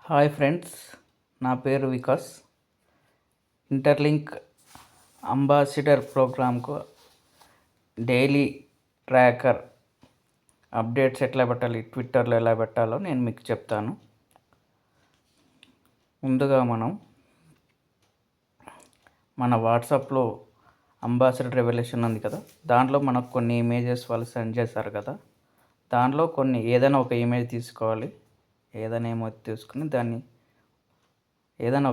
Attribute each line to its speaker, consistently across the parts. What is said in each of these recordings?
Speaker 1: Hi friends, నా పేరు Vikas. Interlink ambassador ప్రోగ్రామ్కు డైలీ ట్రాకర్ అప్డేట్స్ ఎట్లా పెట్టాలి, ట్విట్టర్లో ఎలా పెట్టాలో నేను మీకు చెప్తాను. ముందుగా మన వాట్సాప్లో అంబాసిడర్ రెవల్యూషన్ ఉంది కదా, దాంట్లో మనకు కొన్ని ఇమేజెస్ వాళ్ళు సెండ్ చేస్తారు కదా, దాంట్లో ఏదైనా ఒక ఇమేజ్ తీసుకోవాలి. ఏదైనా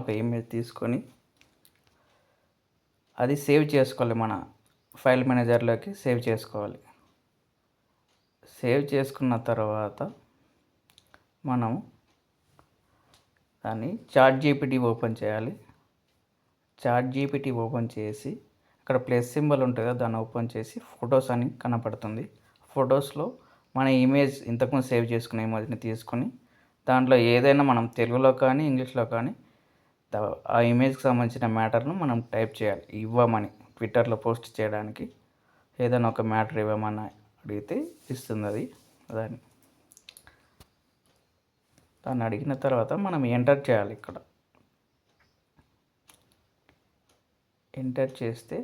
Speaker 1: ఒక ఇమేజ్ తీసుకొని అది సేవ్ చేసుకోవాలి. మన ఫైల్ మేనేజర్లోకి సేవ్ చేసుకోవాలి. సేవ్ చేసుకున్న తర్వాత మనం దాన్ని చాట్‌జీపీటీ ఓపెన్ చేయాలి. చాట్‌జీపీటీ ఓపెన్ చేసి అక్కడ ప్లస్ సింబల్ ఉంటుంది కదా, దాన్ని ఓపెన్ చేసి ఫొటోస్ అని కనపడుతుంది. ఫొటోస్లో మన ఇమేజ్ ఇంతకుముందు సేవ్ చేసుకున్న ఇమేజ్ని తీసుకొని దాంట్లో ఏదైనా మనం తెలుగులో కానీ ఇంగ్లీష్లో కానీ ఆ ఇమేజ్కి సంబంధించిన మ్యాటర్ను మనం టైప్ చేయాలి. ఇవ్వమని ట్విట్టర్లో పోస్ట్ చేయడానికి ఏదైనా ఒక మ్యాటర్ ఇవ్వమని అడిగితే ఇస్తుంది అది. దాన్ని అడిగిన తర్వాత మనం ఎంటర్ చేయాలి. ఇక్కడ ఎంటర్ చేస్తే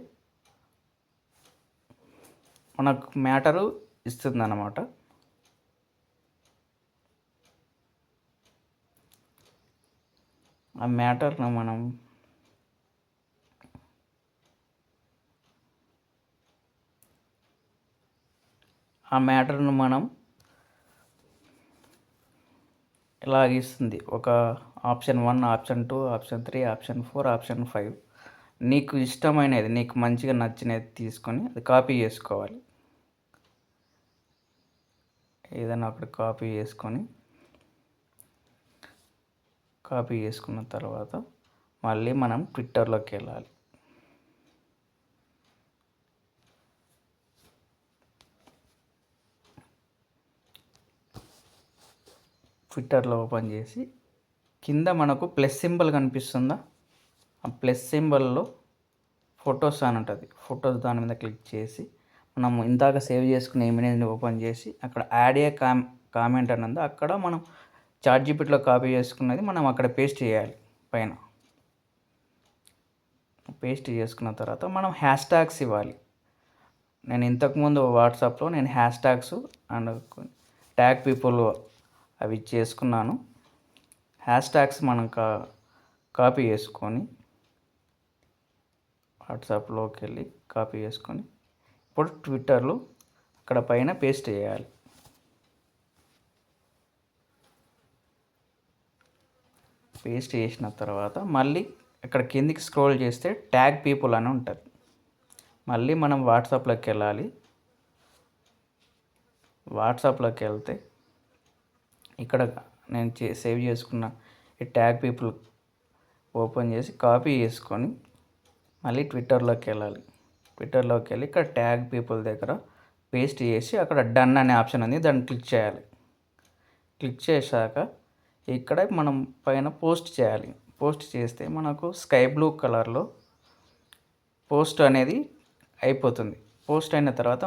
Speaker 1: మనకు మ్యాటరు ఇస్తుంది అన్నమాట. ఆ మ్యాటర్ను మనం ఇలాగ ఇస్తుంది. ఒక option 1, option 2, option 3, option 4, option 5. నీకు ఇష్టమైనది, నీకు మంచిగా నచ్చినది తీసుకొని అది కాపీ చేసుకోవాలి. ఏదైనా ఒకటి కాపీ చేసుకున్న తర్వాత మళ్ళీ మనం ట్విట్టర్లోకి వెళ్ళాలి. ట్విట్టర్లో ఓపెన్ చేసి కింద మనకు ప్లస్ సింబల్ కనిపిస్తుందా, ఆ ప్లస్ సింబల్లో ఫొటోస్ అని ఉంటుంది. ఫొటోస్ దాని మీద క్లిక్ చేసి మనం ఇందాక సేవ్ చేసుకున్న ఇమేజ్ని ఓపెన్ చేసి అక్కడ యాడ్ ఏ కామెంట్ అని ఉంది, అక్కడ మనం చాట్‌జీపీటీలో కాపీ చేసుకున్నది మనం అక్కడ పేస్ట్ చేయాలి. పైన పేస్ట్ చేసుకున్న తర్వాత మనం హ్యాష్ ట్యాగ్స్ ఇవ్వాలి. నేను ఇంతకుముందు వాట్సాప్లో hash tags and tag people అవి చేసుకున్నాను. హ్యాష్ ట్యాగ్స్ మనం కాపీ చేసుకొని వాట్సాప్లోకి వెళ్ళి కాపీ చేసుకొని ఇప్పుడు ట్విట్టర్లో అక్కడ పైన పేస్ట్ చేయాలి. పేస్ట్ చేసిన తర్వాత మళ్ళీ ఇక్కడ కిందికి స్క్రోల్ చేస్తే ట్యాగ్ పీపుల్ అని ఉంటుంది. మళ్ళీ మనం వాట్సాప్లోకి వెళ్ళాలి. వాట్సాప్లోకి వెళ్తే ఇక్కడ నేను సేవ్ చేసుకున్న ఈ ట్యాగ్ పీపుల్ ఓపెన్ చేసి కాపీ చేసుకొని మళ్ళీ ట్విట్టర్లోకి వెళ్ళాలి. ట్విట్టర్లోకి వెళ్ళి ఇక్కడ ట్యాగ్ పీపుల్ దగ్గర పేస్ట్ చేసి అక్కడ డన్ అనే ఆప్షన్ ఉంది, దాన్ని క్లిక్ చేయాలి. క్లిక్ చేశాక ఇక్కడ మనం పైన పోస్ట్ చేయాలి. పోస్ట్ చేస్తే మనకు స్కై బ్లూ కలర్లో పోస్ట్ అనేది అయిపోతుంది. పోస్ట్ అయిన తర్వాత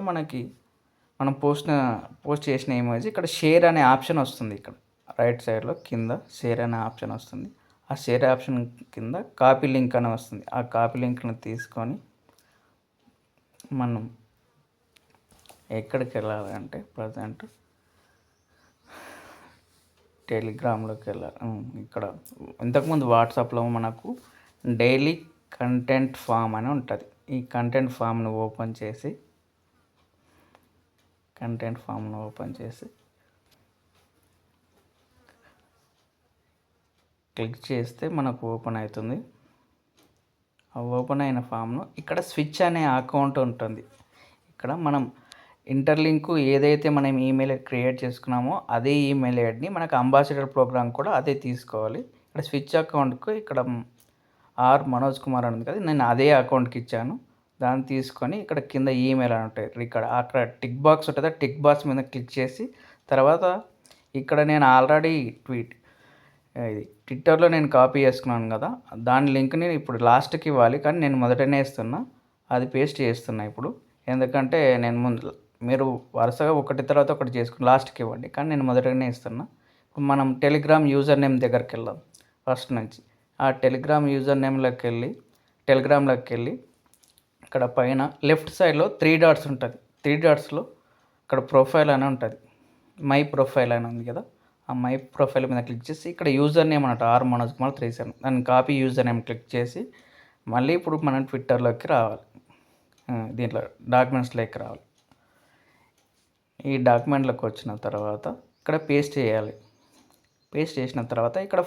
Speaker 1: మనం పోస్ట్ చేసిన ఇమేజ్ ఇక్కడ షేర్ అనే ఆప్షన్ వస్తుంది. ఇక్కడ రైట్ సైడ్లో కింద షేర్ అనే ఆప్షన్ వస్తుంది. ఆ షేర్ ఆప్షన్ కింద కాపీ లింక్ అని వస్తుంది. ఆ కాపీ లింక్ని తీసుకొని మనం ఎక్కడికి వెళ్ళాలంటే ప్రజెంట్ టెలిగ్రామ్లోకి వెళ్ళాలి. ఇక్కడ ఇంతకుముందు వాట్సాప్లో మనకు డైలీ కంటెంట్ ఫామ్ అని ఉంటుంది. ఈ కంటెంట్ ఫామ్ను ఓపెన్ చేసి క్లిక్ చేస్తే మనకు ఓపెన్ అవుతుంది. ఆ ఓపెన్ అయిన ఫామ్ను ఇక్కడ స్విచ్ అనే అకౌంట్ ఉంటుంది. ఇక్కడ మనం ఇంటర్లింక్ ఏదైతే మనం ఈమెయిల్ క్రియేట్ చేసుకున్నామో అదే ఈమెయిల్ ఐడిని మనకు అంబాసిడర్ ప్రోగ్రామ్ కూడా అదే తీసుకోవాలి. ఇక్కడ స్విచ్ అకౌంట్కు ఇక్కడ ఆర్ మనోజ్ కుమార్ అని ఉంది కదా, నేను అదే అకౌంట్కి ఇచ్చాను. దాన్ని తీసుకొని ఇక్కడ కింద ఈమెయిల్ అని ఉంటాయి. అక్కడ టిక్ బాక్స్ ఉంటుంది. టిక్ బాక్స్ మీద క్లిక్ చేసి తర్వాత ఇక్కడ నేను ఆల్రెడీ ట్విట్టర్లో నేను కాపీ చేసుకున్నాను కదా, దాని లింక్ని ఇప్పుడు లాస్ట్కి ఇవ్వాలి. కానీ నేను మొదటనే ఇస్తున్నా, అది పేస్ట్ చేస్తున్నా ఇప్పుడు. ఎందుకంటే నేను మీరు వరుసగా ఒకటి తర్వాత ఒకటి చేసుకుని లాస్ట్కి ఇవ్వండి, కానీ నేను మొదటగానే ఇస్తున్నా. మనం టెలిగ్రామ్ యూజర్ నేమ్ దగ్గరికి వెళ్దాం. ఫస్ట్ నుంచి ఆ టెలిగ్రామ్ యూజర్ టెలిగ్రామ్లోకి వెళ్ళి ఇక్కడ పైన లెఫ్ట్ సైడ్లో 3 డాట్స్ ఉంటుంది. 3 డాట్స్లో ఇక్కడ ప్రొఫైల్ అని ఉంటుంది. మై ప్రొఫైల్ అని ఉంది కదా, ఆ మై ప్రొఫైల్ మీద క్లిక్ చేసి ఇక్కడ యూజర్ నేమ్ అన్నట్టు మనోజ్ కుమార్ 37 దాన్ని కాపీ యూజర్ నేమ్ క్లిక్ చేసి మళ్ళీ ఇప్పుడు మనం ట్విట్టర్లోకి రావాలి. దీంట్లో డాక్యుమెంట్స్లోకి రావాలి. ఈ డాక్యుమెంట్లోకి వచ్చిన తర్వాత ఇక్కడ పేస్ట్ చేయాలి. పేస్ట్ చేసిన తర్వాత ఇక్కడ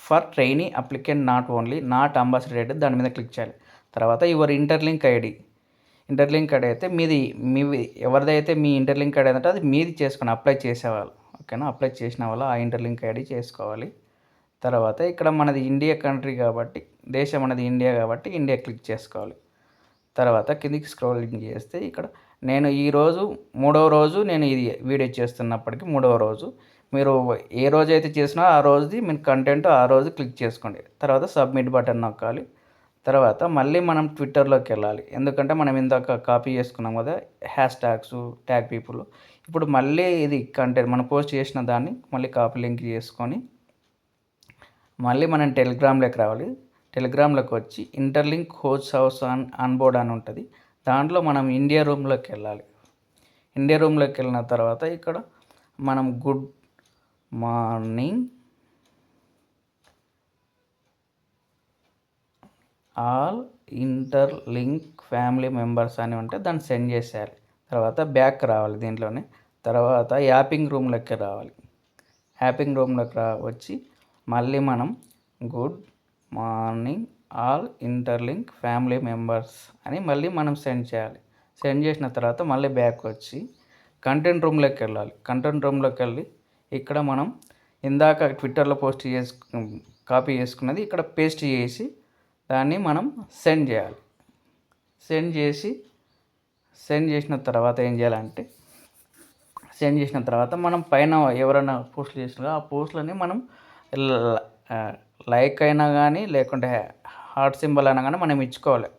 Speaker 1: for trainee applicant not ambassador దాని మీద క్లిక్ చేయాలి. తర్వాత యువర్ ఇంటర్లింక్ ఐడి అయితే మీది ఎవరిదైతే మీ ఇంటర్లింక్ ఐడి అంటే అది మీది చేసుకొని అప్లై చేసేవాళ్ళు. ఓకేనా, అప్లై చేసిన వాళ్ళు ఆ ఇంటర్లింక్ ఐడి చేసుకోవాలి. తర్వాత ఇక్కడ మనది ఇండియా కంట్రీ కాబట్టి, దేశం అనేది ఇండియా కాబట్టి ఇండియా క్లిక్ చేసుకోవాలి. తర్వాత కిందికి స్క్రోలింగ్ చేస్తే ఇక్కడ నేను ఈరోజు 3వ రోజు నేను ఇది వీడియో చేస్తున్నప్పటికీ 3వ రోజు, మీరు ఏ రోజు అయితే చేసినా ఆ రోజుది మీరు కంటెంట్ ఆ రోజు క్లిక్ చేసుకోండి. తర్వాత సబ్మిట్ బటన్ నొక్కాలి. తర్వాత మళ్ళీ మనం ట్విట్టర్లోకి వెళ్ళాలి. ఎందుకంటే మనం ఇందాక కాపీ చేసుకున్నాం కదా హ్యాష్ ట్యాగ్స్, ట్యాగ్ పీపుల్. ఇప్పుడు మళ్ళీ ఇది కంటెంట్ మనం పోస్ట్ చేసిన దాన్ని మళ్ళీ కాపీ లింక్ చేసుకొని మళ్ళీ మనం టెలిగ్రామ్లోకి రావాలి. టెలిగ్రామ్లోకి వచ్చి ఇంటర్లింక్ హోస్ట్ హౌస్ అన్బోర్డ్ అని ఉంటుంది. దాంట్లో మనం ఇండియా రూమ్లోకి వెళ్ళాలి. ఇండియా రూమ్లోకి వెళ్ళిన తర్వాత ఇక్కడ మనం good morning all interlink family members అని ఉంటే దాన్ని సెండ్ చేసేయాలి. తర్వాత బ్యాక్ రావాలి దీంట్లోనే. తర్వాత యాపింగ్ రూమ్లోకి రావాలి. యాపింగ్ రూమ్లోకి వచ్చి మళ్ళీ మనం good morning all interlink family members అని మళ్ళీ మనం సెండ్ చేయాలి. సెండ్ చేసిన తర్వాత మళ్ళీ బ్యాక్ వచ్చి కంటెంట్ రూమ్లోకి వెళ్ళాలి. కంటెంట్ రూమ్లోకి వెళ్ళి ఇక్కడ మనం ఇందాక ట్విట్టర్లో కాపీ చేసుకున్నది ఇక్కడ పేస్ట్ చేసి దాన్ని మనం సెండ్ చేయాలి. సెండ్ చేసిన తర్వాత ఏం చేయాలంటే, సెండ్ చేసిన తర్వాత మనం పైన ఎవరైనా పోస్టులు చేసినా ఆ పోస్టులని మనం లైక్ అయినా కానీ లేకుంటే హార్ట్ సింబల్ అయినా కానీ మనం ఇచ్చుకోవాలి.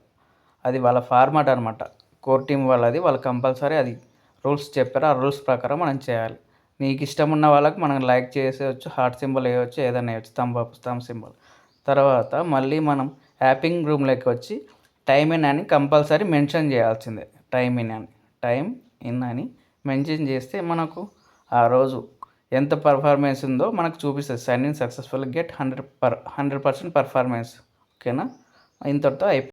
Speaker 1: అది వాళ్ళ ఫార్మాట్ అనమాట. కోర్ టీం వాళ్ళది, వాళ్ళు కంపల్సరీ అది రూల్స్ చెప్పారు. ఆ రూల్స్ ప్రకారం మనం చేయాలి. నీకు ఇష్టం ఉన్న వాళ్ళకి మనం లైక్ చేసేయచ్చు, హార్ట్ సింబల్ వేయవచ్చు, ఏదైనా వేయచ్చు, థంబ్ సింబల్. తర్వాత మళ్ళీ మనం యాపింగ్ రూమ్లోకి వచ్చి టైమ్ ఇన్ అని కంపల్సరీ మెన్షన్ చేయాల్సిందే. టైమ్ ఇన్ అని మెన్షన్ చేస్తే మనకు ఆ రోజు ఎంత పర్ఫార్మెన్స్ ఉందో మనకు చూపిస్తుంది. Sign in successful get 100% performance. ఓకేనా, ఇంతటితో అయిపోయింది.